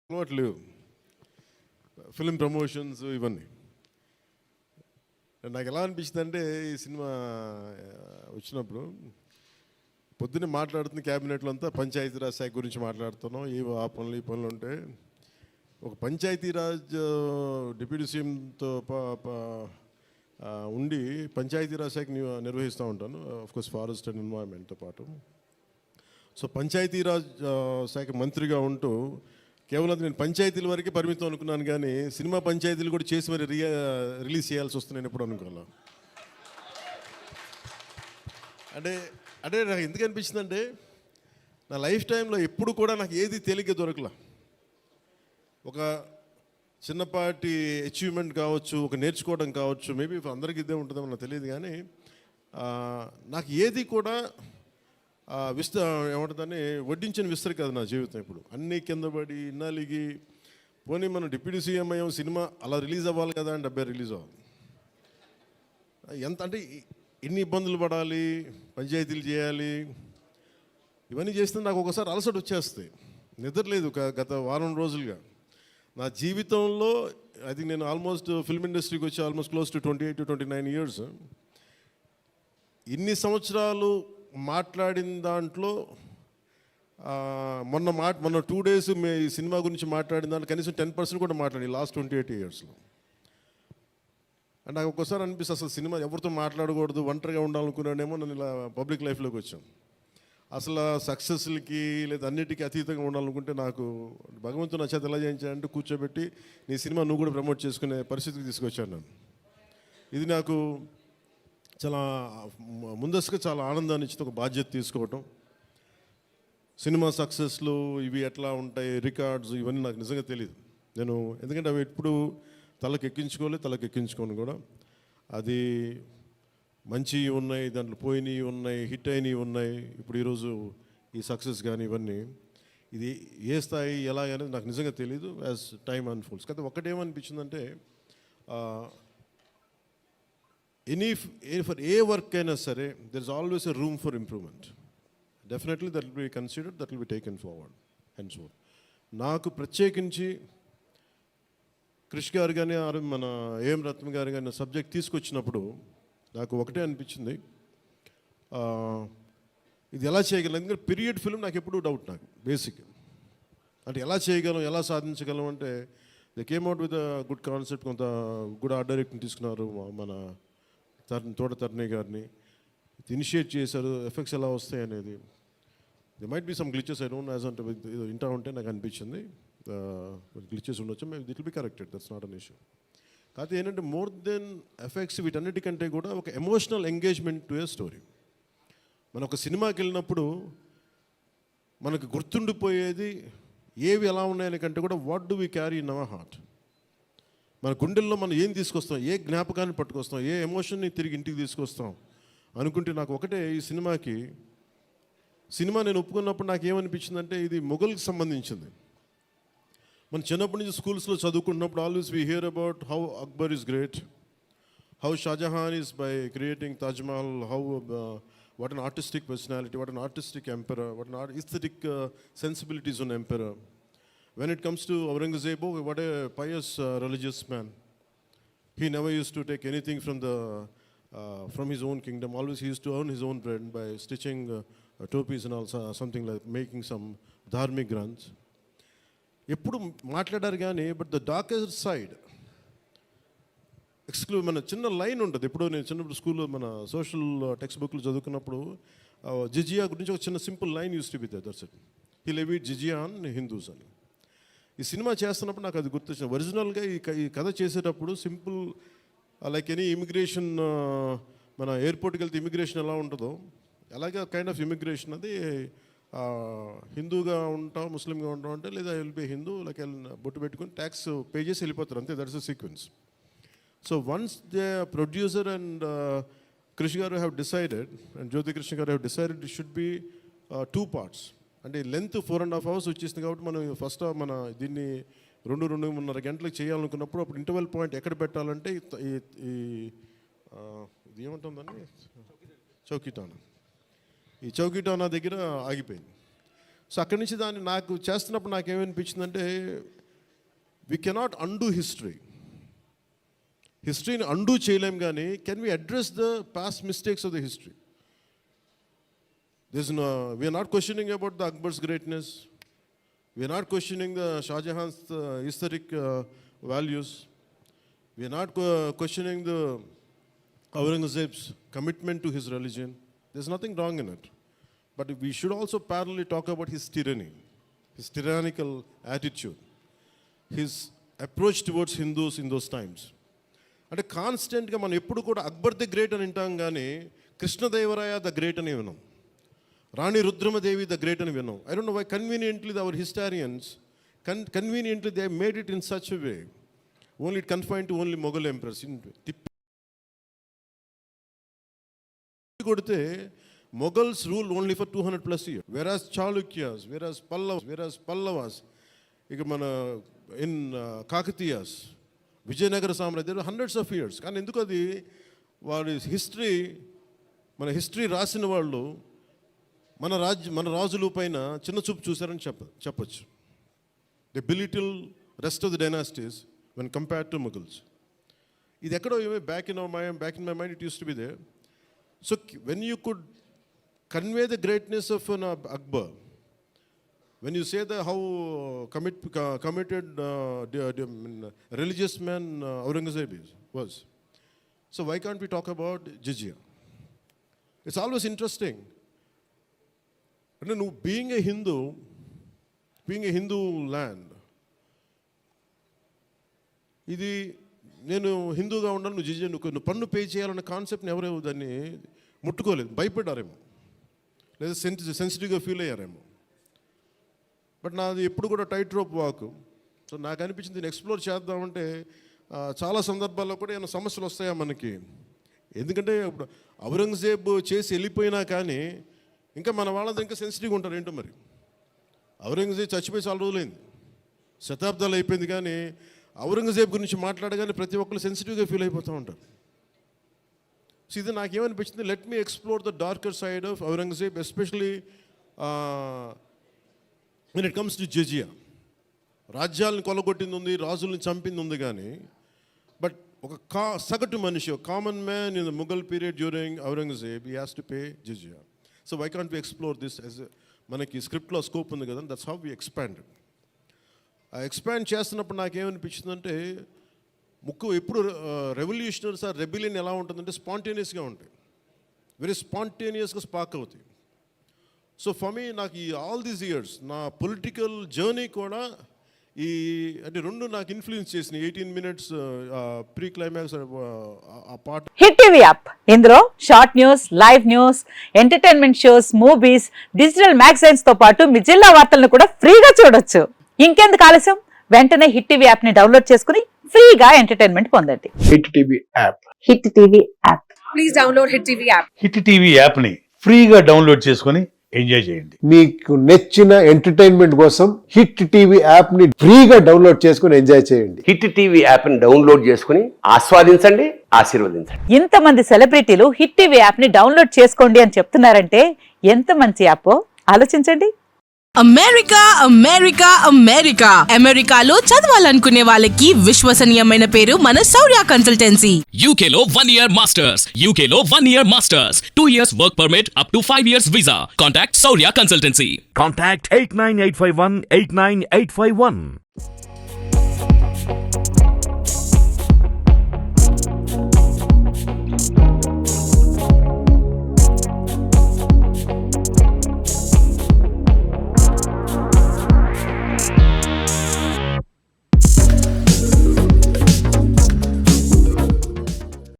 అలవాట్లు film promotions ఇవన్నీ. నాకు ఎలా అనిపించింది అంటే ఈ సినిమా వచ్చినప్పుడు పొద్దున్నే మాట్లాడుతున్న క్యాబినెట్లో అంతా పంచాయతీరాజ్ శాఖ గురించి మాట్లాడుతున్నాం. ఆ పనులు ఈ పనులు ఉంటే ఒక పంచాయతీరాజ్ డిప్యూటీ సీఎంతో ఉండి పంచాయతీరాజ్ శాఖ నిర్వహిస్తూ ఉంటాను, ఆఫ్కోర్స్ ఫారెస్ట్ అండ్ ఎన్వైరన్మెంట్తో పాటు. సో పంచాయతీరాజ్ శాఖ మంత్రిగా ఉంటూ కేవలం నేను పంచాయతీల వరకే పరిమితం అనుకున్నాను, కానీ సినిమా పంచాయతీలు కూడా చేసి మరి రిలీజ్ చేయాల్సి వస్తుంది. నేను ఎప్పుడు అనుకోలే. అంటే అంటే నాకు ఎందుకు అనిపించిందంటే నా లైఫ్ టైంలో ఎప్పుడు కూడా నాకు ఏది తేలిగ్గా దొరకలా. ఒక చిన్నపాటి అచీవ్మెంట్ కావచ్చు, ఒక నేర్చుకోవడం కావచ్చు, మేబీ అందరికీ ఇదే ఉంటుందేమో నాకు తెలియదు, కానీ నాకు ఏది కూడా ఏమంటుందని వడ్డించిన విస్తరి కాదు నా జీవితం. ఇప్పుడు అన్నీ కింద పడి ఇన్నాళ్ళకి పోనీ మనం డిప్యూటీ సీఎం అయ్యాం, సినిమా అలా రిలీజ్ అవ్వాలి కదా అని 70 రిలీజ్ అవ్వాలి. ఎంత అంటే ఎన్ని ఇబ్బందులు పడాలి, పంచాయతీలు చేయాలి, ఇవన్నీ చేస్తే నాకు ఒకసారి అలసట వచ్చేస్తాయి. నిద్రలేదు గత వారం రోజులుగా. నా జీవితంలో అది నేను ఆల్మోస్ట్ ఫిల్మ్ ఇండస్ట్రీకి వచ్చి almost close to 28 to 29 years. ఇన్ని సంవత్సరాలు మాట్లాడిన దాంట్లో మొన్న 2 days ఈ సినిమా గురించి మాట్లాడిన దాంట్లో కనీసం 10% కూడా మాట్లాడి లాస్ట్ 28 yearsలో. అండ్ నాకు ఒక్కోసారి అనిపిస్తుంది అసలు సినిమా ఎవరితో మాట్లాడకూడదు, ఒంటరిగా ఉండాలనుకున్నాడేమో. నేను ఇలా పబ్లిక్ లైఫ్లోకి వచ్చాను. అసలు సక్సెస్లకి లేదా అన్నిటికీ అతీతంగా ఉండాలనుకుంటే నాకు భగవంతుడు నా చేత ఎలా చేయించాడంటే కూర్చోబెట్టి నీ సినిమా నువ్వు కూడా ప్రమోట్ చేసుకునే పరిస్థితికి తీసుకొచ్చాను నేను. ఇది నాకు చాలా ముందస్తుగా చాలా ఆనందాన్ని ఇచ్చింది. ఒక బాధ్యత తీసుకోవటం, సినిమా సక్సెస్లు ఇవి ఎట్లా ఉంటాయి, రికార్డ్స్ ఇవన్నీ నాకు నిజంగా తెలియదు. నేను ఎందుకంటే అవి ఎప్పుడు తలకెక్కించుకోను కూడా. అది మంచి ఉన్నాయి, దాంట్లో పోయినవి ఉన్నాయి, హిట్ అయినవి ఉన్నాయి. ఇప్పుడు ఈరోజు ఈ సక్సెస్ కానీ ఇవన్నీ ఇది ఏ స్థాయి ఎలా అనేది నాకు నిజంగా తెలియదు యాజ్ టైమ్ అన్ఫోల్డ్స్. కానీ ఒకటేమనిపించిందంటే ఫర్ ఏ వర్క్ అయినా సరే there is always a room for improvement. Definitely that will be considered, that will be taken forward and so. నాకు ప్రత్యేకించి క్రిష్ గారు కానీ మన ఏఎం రత్న గారు కానీ సబ్జెక్ట్ తీసుకొచ్చినప్పుడు నాకు ఒకటే అనిపించింది, ఇది ఎలా చేయగలం. ఎందుకంటే పీరియడ్ ఫిల్మ్ నాకు ఎప్పుడూ డౌట్, నాకు బేసిక్ అంటే ఎలా చేయగలం, ఎలా సాధించగలం అంటే they came out with good concept. కొంత గుడ్ ఆర్ట్ డైరెక్ట్ని తీసుకున్నారు, మన తోట తరుణి గారిని ఇనిషియేట్ చేశారు. ఎఫెక్ట్స్ ఎలా వస్తాయి అనేది they might be some glitches, I don't as అంటే ఇంటా ఉంటే నాకు అనిపించింది గ్లిచెస్ ఉండొచ్చు, maybe that will be corrected, that's not an issue. కాకపోతే ఏంటంటే మోర్ దెన్ ఎఫెక్ట్స్ వీటన్నిటికంటే కూడా ఒక emotional engagement to a story. మనం ఒక సినిమాకి వెళ్ళినప్పుడు మనకు గుర్తుండిపోయేది ఏవి ఎలా ఉన్నాయని కంటే కూడా what do we carry in our heart. మన గుండెల్లో మనం ఏం తీసుకొస్తాం, ఏ జ్ఞాపకాన్ని పట్టుకొస్తాం, ఏ ఎమోషన్ని తిరిగి ఇంటికి తీసుకొస్తాం అనుకుంటే నాకు ఒకటే ఈ సినిమా నేను ఒప్పుకున్నప్పుడు నాకు ఏమనిపించిందంటే ఇది మొఘల్కి సంబంధించింది. మన చిన్నప్పటి నుంచి స్కూల్స్లో చదువుకుంటున్నప్పుడు always we hear about how Akbar is great, how Shahjahan is by creating Taj Mahal, how what an artistic personality, what an artistic emperor, what an aesthetic sensibilities on emperor. When it comes to Aurangzeb, what a pious religious man. He never used to take anything from his own kingdom. Always he used to earn his own bread by stitching topis and also something like making some dharmic granths. ఎప్పుడు మాట్లాడారు కానీ but the darkest side మన చిన్న line ఉంటుంది. ఎప్పుడు నేను చిన్నప్పుడు స్కూల్లో మన సోషల్ టెక్స్ట్ బుక్లు చదువుకున్నప్పుడు జిజియా గురించి ఒక చిన్న simple line used to be there, that's it. He levied jizya on Hindus అని. ఈ సినిమా చేస్తున్నప్పుడు నాకు అది గుర్తొచ్చింది. ఒరిజినల్గా ఈ కథ చేసేటప్పుడు సింపుల్ లైక్ ఎనీ ఇమిగ్రేషన్, మన ఎయిర్పోర్ట్కి వెళ్తే ఇమిగ్రేషన్ ఎలా ఉంటుందో అలాగే కైండ్ ఆఫ్ ఇమిగ్రేషన్ అది. హిందూగా ఉంటాం, ముస్లింగా ఉంటాం అంటే లేదా విల్ బి హిందూ లైక్ బొట్టు పెట్టుకుని ట్యాక్స్ పే చేసి వెళ్ళిపోతారు, అంతే. That's the sequence. So once the producer and కృషి గారు హ్యావ్ డిసైడెడ్ అండ్ జ్యోతి కృష్ణ గారు have decided it should be 2 parts. అంటే లెంత్ 4.5 hours వచ్చేసింది కాబట్టి మనం ఫస్ట్ మన దీన్ని 2-2.5 గంటలకు చేయాలనుకున్నప్పుడు అప్పుడు ఇంటర్వెల్ పాయింట్ ఎక్కడ పెట్టాలంటే ఇది ఏమంటుందండి, చౌకీటానా. ఈ చౌకీటానా దగ్గర ఆగిపోయింది. సో అక్కడి నుంచి దాన్ని నాకు చేస్తున్నప్పుడు నాకేమనిపించిందంటే వీ కెనాట్ అండూ హిస్టరీని అండూ చేయలేం, కానీ can we address the past mistakes of the history? We are not questioning about the Akbar's greatness. We are not questioning the Shah Jahan's historic values. We are not questioning the Aurangzeb's commitment to his religion. There's nothing wrong in it. But we should also parallelly talk about his tyranny, his tyrannical attitude, his approach towards Hindus in those times. అంటే కాన్స్టెంట్గా మనం ఎప్పుడు కూడా Akbar the great అని వింటాం, కానీ Krishnadevaraya the great అని విన్నాం, రాణి రుద్రమదేవి ద గ్రేట్ అని విన్నాం. I don't know why conveniently our historians conveniently they made it in such a way, only it confine to only Mughal emperors. కొడితే Mughals rule only for 200+ years, whereas Chalukyas, whereas Pallavas, ఇక మన in Kakatiyas, Vijayanagara సామ్రాజ్యం hundreds of years. కానీ ఎందుకు అది వారి మన history రాసిన వాళ్ళు మన రాజుల పైన చిన్న చూపు చూశారని చెప్పచ్చు. They belittle rest of the dynasties when compared to Mughals. ఇది ఎక్కడో back in my mind it used to be there. So when you could convey the greatness of an Akbar, when you say that how committed religious man Aurangzeb was, so why can't we talk about jizya? It's always interesting. And no, being a Hindu land, ఇది నేను హిందూగా ఉండాలి, నువ్వు జిజియా నువ్వు పన్ను pay చేయాలన్న కాన్సెప్ట్ని ఎవరు దాన్ని ముట్టుకోలేదు, భయపడ్డారేమో, లేదా సెన్సిటివ్గా ఫీల్ అయ్యారేమో. బట్ నాది ఎప్పుడు కూడా టైట్ రోప్ వాక్. సో నాకు అనిపించింది దీన్ని ఎక్స్ప్లోర్ చేద్దామంటే చాలా సందర్భాల్లో కూడా ఏమైనా సమస్యలు వస్తాయా మనకి. ఎందుకంటే ఇప్పుడు ఔరంగజేబ్ చేసి వెళ్ళిపోయినా కానీ ఇంకా మన వాళ్ళంతా ఇంకా సెన్సిటివ్గా ఉంటారు ఏంటో మరి. ఔరంగజేబ్ చచ్చిపోయి చాలా రోజులైంది, శతాబ్దాలు అయిపోయింది, కానీ ఔరంగజేబ్ గురించి మాట్లాడగానే ప్రతి ఒక్కరు సెన్సిటివ్గా ఫీల్ అయిపోతూ ఉంటారు. సో ఇది నాకేమనిపించింది, let me explore the darker side of Aurangzeb, especially when it comes to jizya. రాజ్యాలను కొలగొట్టింది ఉంది, రాజుల్ని చంపింది ఉంది, కానీ బట్ ఒక సగటు మనిషి, ఒక common man in the Mughal period during Aurangzeb, he has to pay jizya. So why can't we explore this as మనకి స్క్రిప్ట్లో స్కోప్ ఉంది కదా, దట్స్ హౌ వి ఎక్స్పాండెడ్. ఆ ఎక్స్పాండ్ చేస్తున్నప్పుడు నాకేమనిపించిందంటే ఎప్పుడు రెవల్యూషనరీస్ ఆర్ రెబిలియన్ ఎలా ఉంటుందంటే స్పాంటేనియస్గా ఉంటాయి, వెరీ స్పాంటేనియస్గా స్పార్క్ అవుతాయి. సో ఫర్ మీ నాకు ఈ ఆల్ దీస్ ఇయర్స్ నా పొలిటికల్ జర్నీ కూడా అంటే రెండు నాకు ఇన్ఫ్లుయెన్స్ చేసిన 18 minutes ప్రీ క్లైమాక్స్ ఆ పాట. హిట్ టీవీ యాప్, ఇందులో short news, live news, entertainment shows, movies, digital magazines తో పాటు మీ జిల్లా వార్తలను కూడా ఫ్రీగా చూడొచ్చు. ఇంకెందుకు ఆలస్యం, వెంటనే హిట్ టీవీ యాప్ ని డౌన్లోడ్ చేసుకుని ఫ్రీగా ఎంటర్టైన్మెంట్ పొందండి. Hit TV app. Hit TV app. Please download hit TV app. Hit TV app ని ఫ్రీగా డౌన్లోడ్ చేసుకుని ఎంజాయ్ చేయండి. మీకు నచ్చిన ఎంటర్టైన్మెంట్ కోసం హిట్ టీవీ యాప్ ని ఫ్రీగా డౌన్లోడ్ చేసుకుని ఎంజాయ్ చేయండి. హిట్ టీవీ యాప్ ని డౌన్లోడ్ చేసుకుని ఆస్వాదించండి, ఆశీర్వదించండి. ఇంతమంది సెలబ్రిటీలు హిట్ టీవీ యాప్ ని డౌన్లోడ్ చేసుకోండి అని చెప్తున్నారంటే ఎంత మంచి యాప్ ఆలోచించండి. అమెరికా అమెరికా అమెరికా అమెరికాలో చదవాలనుకునే వాళ్ళకి విశ్వసనీయమైన పేరు మన శౌర్య కన్సల్టెన్సీ. UK లో 1 year masters, UK లో 1 year masters, 2 years work permit up to 5 years visa. Contact Saurya Consultancy. Contact 89851 89851.